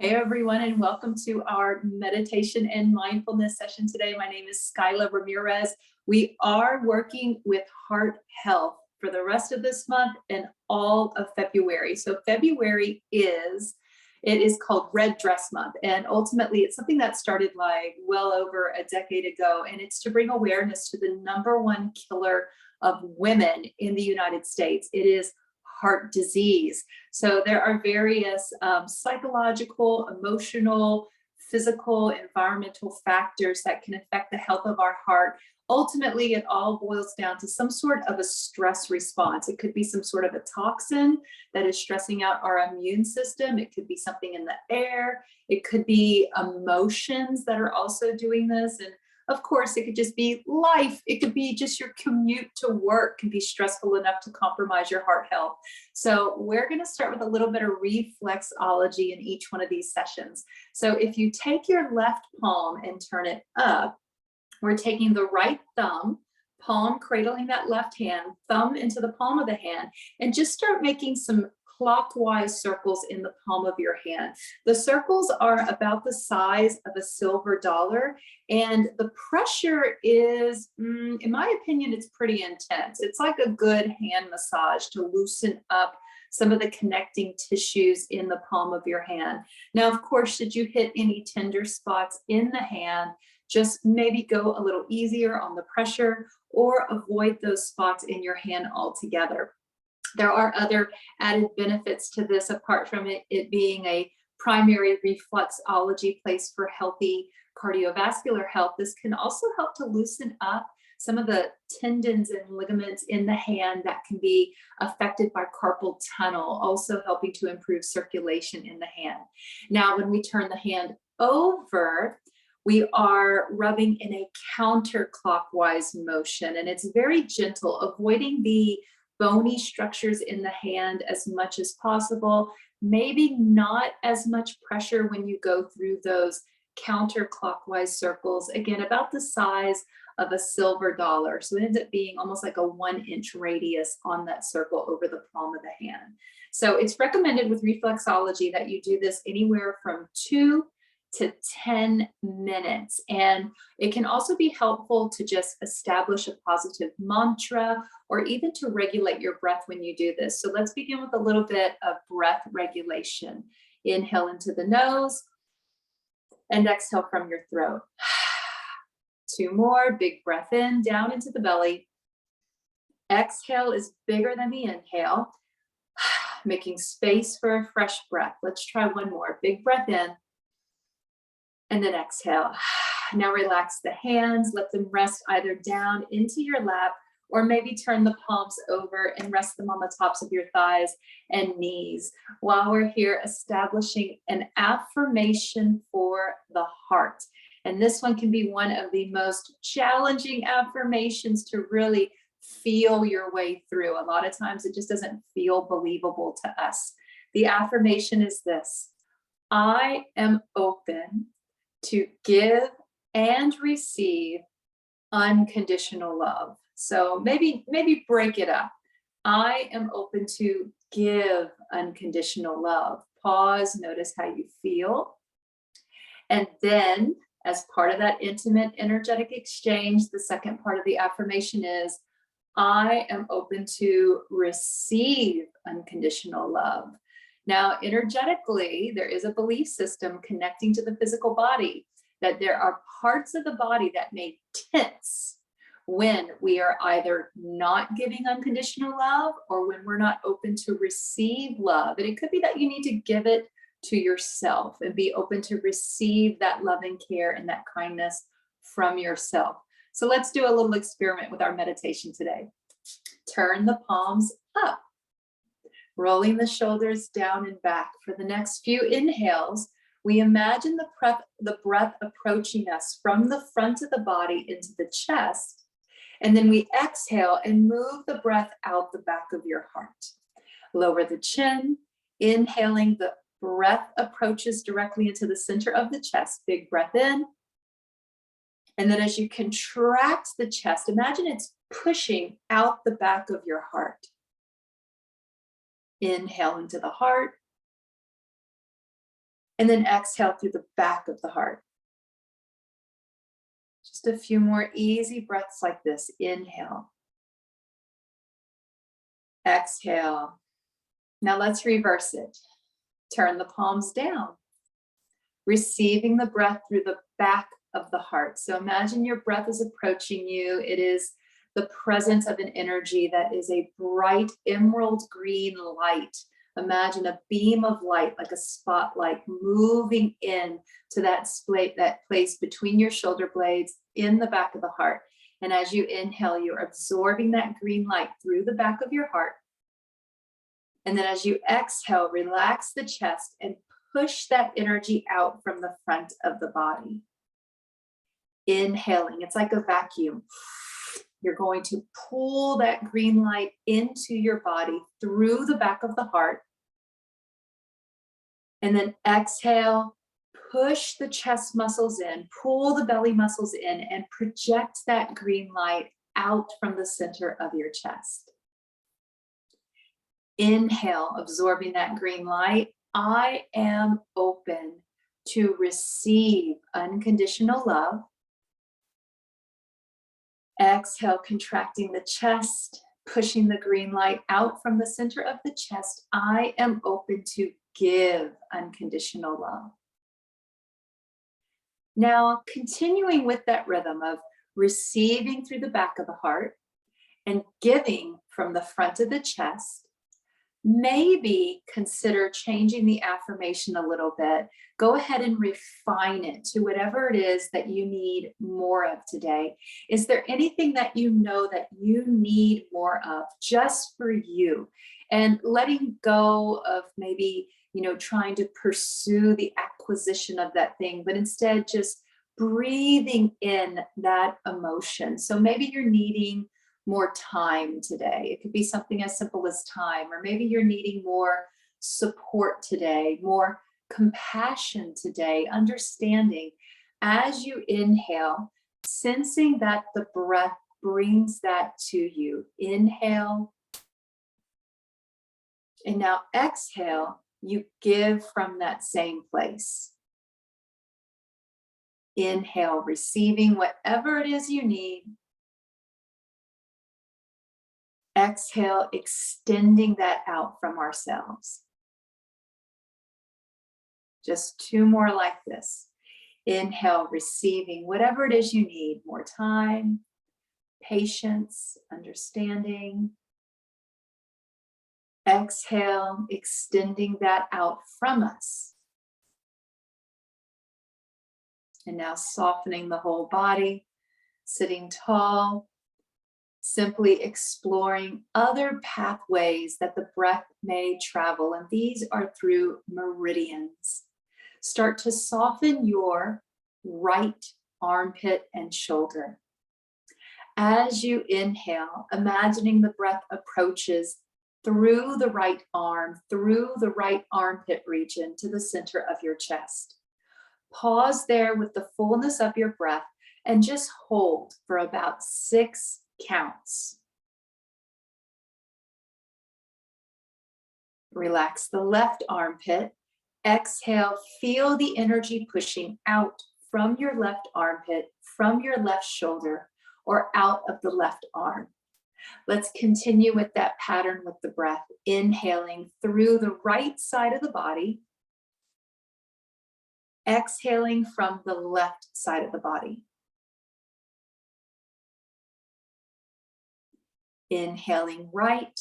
Hey everyone, and welcome to our meditation and mindfulness session today. My name is Skyla Ramirez. We are working with heart health for the rest of this month and all of February. So February is called Red Dress Month, and ultimately it's something that started like well over a decade ago, and it's to bring awareness to the number one killer of women in the United States. It is heart disease. So there are various psychological, emotional, physical, environmental factors that can affect the health of our heart. Ultimately, it all boils down to some sort of a stress response. It could be some sort of a toxin that is stressing out our immune system. It could be something in the air. It could be emotions that are also doing this. And of course, it could just be life. It could be just your commute to work can be stressful enough to compromise your heart health. So we're going to start with a little bit of reflexology in each one of these sessions. So if you take your left palm and turn it up, we're taking the right thumb, palm cradling that left hand, thumb into the palm of the hand, and just start making some clockwise circles in the palm of your hand. The circles are about the size of a silver dollar, and the pressure is, in my opinion, it's pretty intense. It's like a good hand massage to loosen up some of the connecting tissues in the palm of your hand. Now, of course, should you hit any tender spots in the hand, just maybe go a little easier on the pressure or avoid those spots in your hand altogether. There are other added benefits to this apart from it being a primary reflexology place for healthy cardiovascular health. This can also help to loosen up some of the tendons and ligaments in the hand that can be affected by carpal tunnel, also helping to improve circulation in the hand. Now, when we turn the hand over, we are rubbing in a counterclockwise motion, and it's very gentle, avoiding the bony structures in the hand as much as possible. Maybe not as much pressure when you go through those counterclockwise circles, again, about the size of a silver dollar. So it ends up being almost like a 1-inch radius on that circle over the palm of the hand. So it's recommended with reflexology that you do this anywhere from 2 to 10 minutes. And it can also be helpful to just establish a positive mantra or even to regulate your breath when you do this. So let's begin with a little bit of breath regulation. Inhale into the nose and exhale from your throat. 2 more, big breath in, down into the belly. Exhale is bigger than the inhale, making space for a fresh breath. Let's try one more, big breath in. And then exhale. Now relax the hands, let them rest either down into your lap or maybe turn the palms over and rest them on the tops of your thighs and knees. While we're here, establishing an affirmation for the heart. And this one can be one of the most challenging affirmations to really feel your way through. A lot of times it just doesn't feel believable to us. The affirmation is this: I am open to give and receive unconditional love. So maybe break it up. I am open to give unconditional love. Pause, notice how you feel. And then, as part of that intimate energetic exchange, the second part of the affirmation is, I am open to receive unconditional love. Now, energetically, there is a belief system connecting to the physical body that there are parts of the body that may tense when we are either not giving unconditional love or when we're not open to receive love. And it could be that you need to give it to yourself and be open to receive that love and care and that kindness from yourself. So let's do a little experiment with our meditation today. Turn the palms up, rolling the shoulders down and back. For the next few inhales, we imagine the breath approaching us from the front of the body into the chest. And then we exhale and move the breath out the back of your heart. Lower the chin, inhaling, the breath approaches directly into the center of the chest. Big breath in. And then as you contract the chest, imagine it's pushing out the back of your heart. Inhale into the heart. And then exhale through the back of the heart. Just a few more easy breaths like this. Inhale. Exhale. Now let's reverse it. Turn the palms down. Receiving the breath through the back of the heart. So imagine your breath is approaching you. It is the presence of an energy that is a bright emerald green light. Imagine a beam of light, like a spotlight, moving in to that place between your shoulder blades in the back of the heart. And as you inhale, you're absorbing that green light through the back of your heart. And then as you exhale, relax the chest and push that energy out from the front of the body. Inhaling, it's like a vacuum. You're going to pull that green light into your body through the back of the heart. And then exhale, push the chest muscles in, pull the belly muscles in, and project that green light out from the center of your chest. Inhale, absorbing that green light. I am open to receive unconditional love. Exhale, contracting the chest, pushing the green light out from the center of the chest. I am open to give unconditional love. Now, continuing with that rhythm of receiving through the back of the heart and giving from the front of the chest, maybe consider changing the affirmation a little bit. Go ahead and refine it to whatever it is that you need more of today. Is there anything that you know that you need more of just for you? And letting go of maybe, trying to pursue the acquisition of that thing, but instead just breathing in that emotion. So maybe you're needing more time today. It could be something as simple as time, or maybe you're needing more support today, more compassion today, understanding. As you inhale, sensing that the breath brings that to you. Inhale. And now exhale, you give from that same place. Inhale, receiving whatever it is you need. Exhale, extending that out from ourselves. Just two more like this. Inhale, receiving whatever it is you need. More time, patience, understanding. Exhale, extending that out from us. And now softening the whole body, sitting tall, simply exploring other pathways that the breath may travel. And these are through meridians. Start to soften your right armpit and shoulder. As you inhale, imagining the breath approaches through the right arm, through the right armpit region to the center of your chest. Pause there with the fullness of your breath and just hold for about 6 counts. Relax the left armpit. Exhale, feel the energy pushing out from your left armpit, from your left shoulder, or out of the left arm. Let's continue with that pattern with the breath, inhaling through the right side of the body, exhaling from the left side of the body. Inhaling right.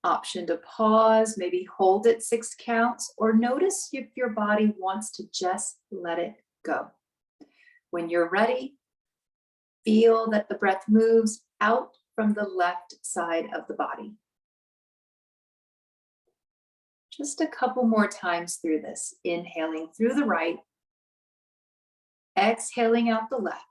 Option to pause, maybe hold it 6 counts, or notice if your body wants to just let it go. When you're ready, feel that the breath moves out from the left side of the body. Just a couple more times through this, inhaling through the right, exhaling out the left.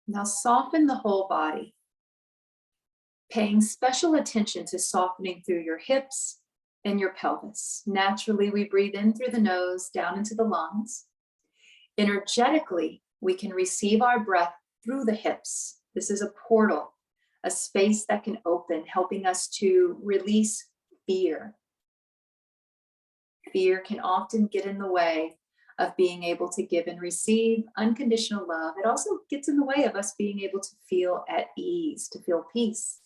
Now soften the whole body, paying special attention to softening through your hips and your pelvis. Naturally, we breathe in through the nose, down into the lungs. Energetically, we can receive our breath through the hips. This is a portal, a space that can open, helping us to release fear. Fear can often get in the way of being able to give and receive unconditional love. It also gets in the way of us being able to feel at ease, to feel peace.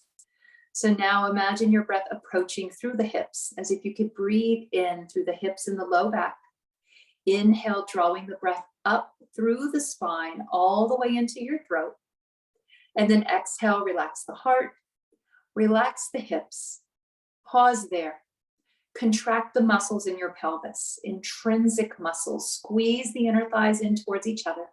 So now imagine your breath approaching through the hips, as if you could breathe in through the hips and the low back. Inhale, drawing the breath up through the spine, all the way into your throat. And then exhale, relax the heart, relax the hips. Pause there. Contract the muscles in your pelvis, intrinsic muscles. Squeeze the inner thighs in towards each other.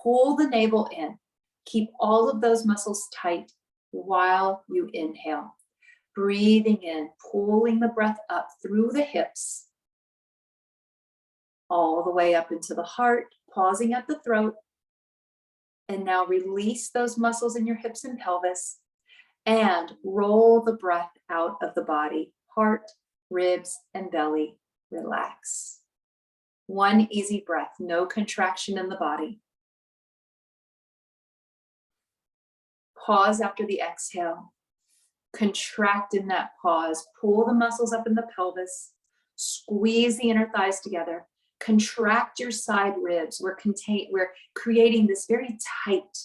Pull the navel in. Keep all of those muscles tight while you inhale. Breathing in, pulling the breath up through the hips, all the way up into the heart, pausing at the throat. And now release those muscles in your hips and pelvis and roll the breath out of the body. Heart, ribs, and belly, relax. One easy breath, no contraction in the body. Pause after the exhale. Contract in that pause. Pull the muscles up in the pelvis. Squeeze the inner thighs together. Contract your side ribs. We're creating this very tight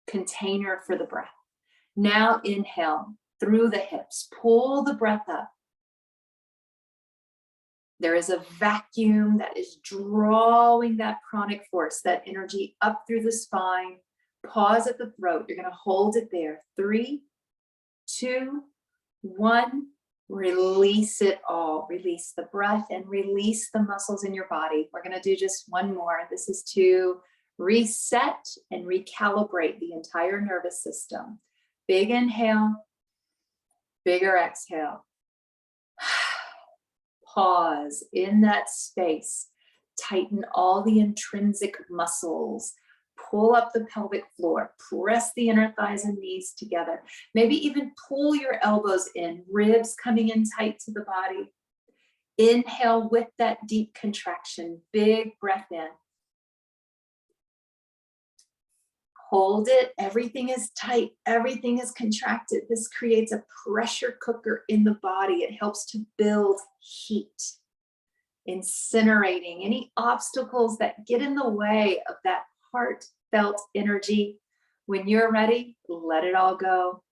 container for the breath. Now inhale through the hips. Pull the breath up. There is a vacuum that is drawing that pranic force, that energy up through the spine. Pause at the throat. You're going to hold it there. 3, 2, 1. Release it all. Release the breath and release the muscles in your body. We're going to do just one more. This is to reset and recalibrate the entire nervous system. Big inhale, bigger exhale. Pause in that space. Tighten all the intrinsic muscles. Pull up the pelvic floor. Press the inner thighs and knees together. Maybe even pull your elbows in, ribs coming in tight to the body. Inhale with that deep contraction. Big breath in. Hold it. Everything is tight. Everything is contracted. This creates a pressure cooker in the body. It helps to build heat, incinerating any obstacles that get in the way of that heartfelt energy. When you're ready, let it all go.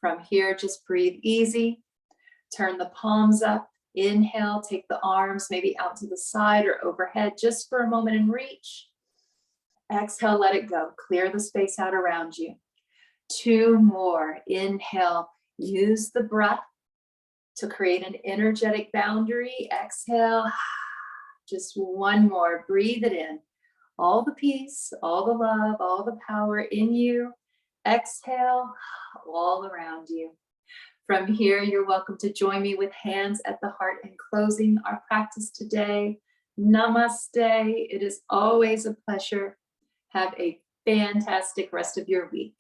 From here, just breathe easy. Turn the palms up. Inhale, take the arms maybe out to the side or overhead just for a moment and reach. Exhale, let it go. Clear the space out around you. 2 more. Inhale, use the breath to create an energetic boundary. Exhale, just 1 more. Breathe it in. All the peace, all the love, all the power in you. Exhale, all around you. From here, you're welcome to join me with hands at the heart in closing our practice today. Namaste. It is always a pleasure. Have a fantastic rest of your week.